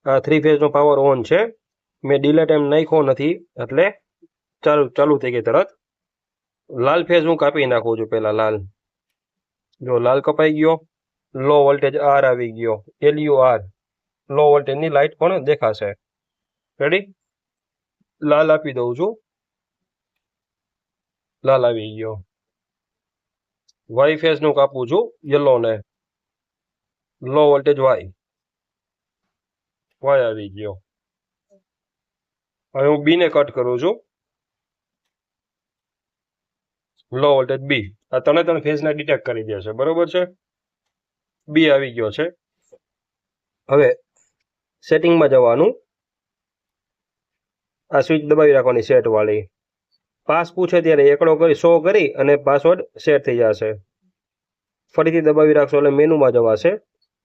આ 3 ફેઝનો power on છે. મેં ડીલે ટાઈમ નાખ્યો નથી એટલે ચાલુ થઈ ગઈ તરત. લાલ ફેઝ હું કાપી નાખું છું પહેલા. લાલ જો લાલ કપાઈ ગયો. લો વોલ્ટેજ આર આવી ગયો. LU આર લો વોલ્ટેજની લાઇટ પણ દેખાશે. રેડી? લાલ આપી દઉં છું. લાલ આવી ગયો. વાય ફેઝનું કાપું છું યલો ને. લો વોલ્ટેજ વાય આવી ગયો. હવે હું બી ને કટ કરું છું. લો વોલ્ટેજ બી. આ ત્રણ ફેઝને ડિટેક્ટ કરી દેશે. બરોબર છે? બી આવી ગયો છે. હવે સેટિંગમાં જવાનું. આ સ્વિચ દબાવી રાખવાની સેટ વાળી. પાસ પૂછે ત્યારે એકડો કરી શો કરી અને પાસવર્ડ સેટ થઈ જશે. ફરીથી દબાવી રાખશો એટલે મેનુમાં જવાશે.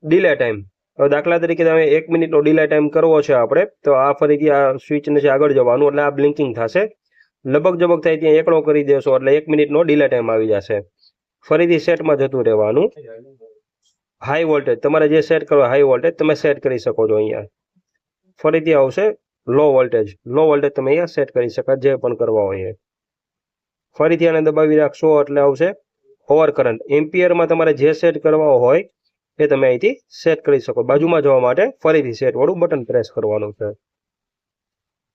Delay time. હવે દાખલા તરીકે તમે 1 મિનિટનો ડીલે ટાઈમ કરવો છે આપણે, તો આ ફરીથી આ સ્વિચને આગળ જવાનું એટલે આ બ્લિંકિંગ થશે. લબક જબક થાય ત્યાં એકડો કરી દેશો એટલે 1 મિનિટનો ડીલે ટાઈમ આવી જશે. ફરીથી સેટમાં જતું રહેવાનું. હાઈ વોલ્ટેજ તમારે જે સેટ કરવા હાઈ વોલ્ટેજ તમે સેટ કરી શકો છો. અહીંયા ફરીથી આવશે લો વોલ્ટેજ. લો વોલ્ટેજ તમે અહીંયા સેટ કરી શકો જે પણ કરવા હોય. ફરીથી આને દબાવી રાખશો એટલે આવશે ઓવર કરંટ. એમ્પિયરમાં તમારે જે સેટ કરવા હોય એ તમે અહીંથી સેટ કરી શકો. બાજુમાં જવા માટે ફરીથી સેટ વાળું બટન પ્રેસ કરવાનું છે.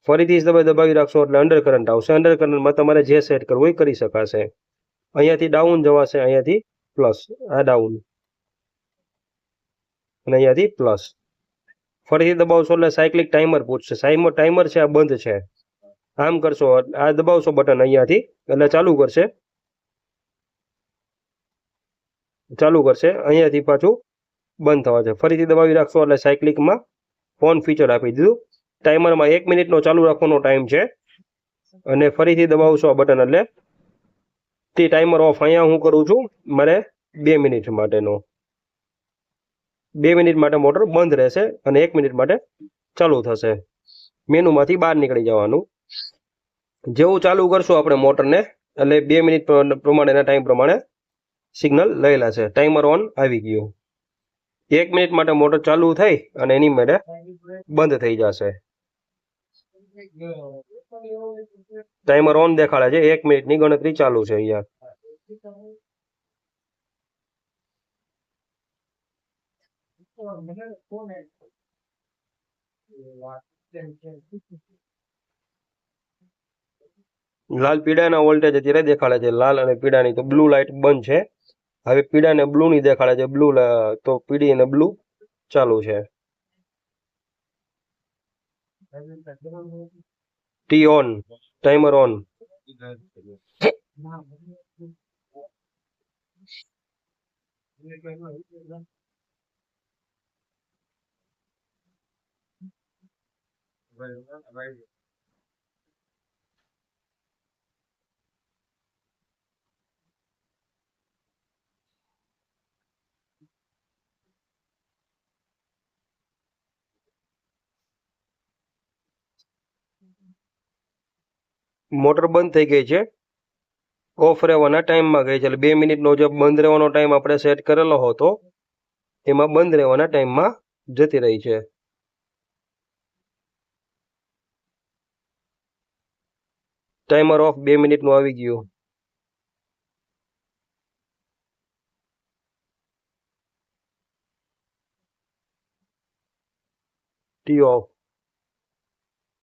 ફરીથી તમે દબાવી રાખશો એટલે અંડર કરંટ આવશે. અંડર કરંટમાં તમારે જે સેટ કરવું એ કરી શકાશે. અહીંયાથી ડાઉન જવાશે, અહીંયાથી પ્લસ. આ ડાઉન અને અહીંયાથી પ્લસ. ફરીથી દબાવશો એટલે સાયકલિક ટાઈમર પૂછશે. ટાઈમર છે આ બંધ છે. આમ કરશો આ દબાવશો બટન અહીંયાથી એટલે ચાલુ કરશે. અહીંયાથી પાછું બંધ થવા છે. ફરીથી દબાવી રાખશો એટલે સાયકલિકમાં ઓન ફીચર આપી દીધું. ટાઈમરમાં 1 મિનિટનો ચાલુ રાખવાનો ટાઈમ છે અને ફરીથી દબાવશો આ બટન એટલે ટાઈમર ઓફ. અહીંયા હું કરું છું મારે 2 મિનિટ માટેનો. 2 મિનિટ માટે મોટર બંધ રહેશે અને 1 મિનિટ માટે ચાલુ થશે. મેનુમાંથી બહાર નીકળી જવાનું. જેવું ચાલુ કરશું આપણે મોટરને એટલે 2 મિનિટ પ્રમાણેના ટાઈમ પ્રમાણે સિગ્નલ લયેલા છે. ટાઈમર ઓન આવી ગયું. 1 મિનિટ માટે મોટર ચાલુ થઈ અને એની માટે બંધ થઈ જશે. ટાઈમર ઓન દેખાડે છે. 1 મિનિટની ગણતરી ચાલુ છે અહીંયા. લાલ પીળાના વોલ્ટેજ અત્યારે દેખાડે છે. લાલ અને પીળાની તો બ્લુ લાઇટ બંધ છે. હવે પીળા ને બ્લુ ની દેખાડે છે. તો પીળી અને બ્લુ ચાલુ છે. T on. Timer on. Motor બંધ થઈ ગઈ છે. ઓફ રહેવાના ટાઈમમાં ગઈ છે એટલે 2 મિનિટનો જે બંધ રહેવાનો ટાઈમ આપણે સેટ કરેલો હતો એમાં બંધ રહેવાના ટાઈમમાં જતી રહી છે. ટાઈમર ઓફ 2 મિનિટનું આવી ગયું. T of.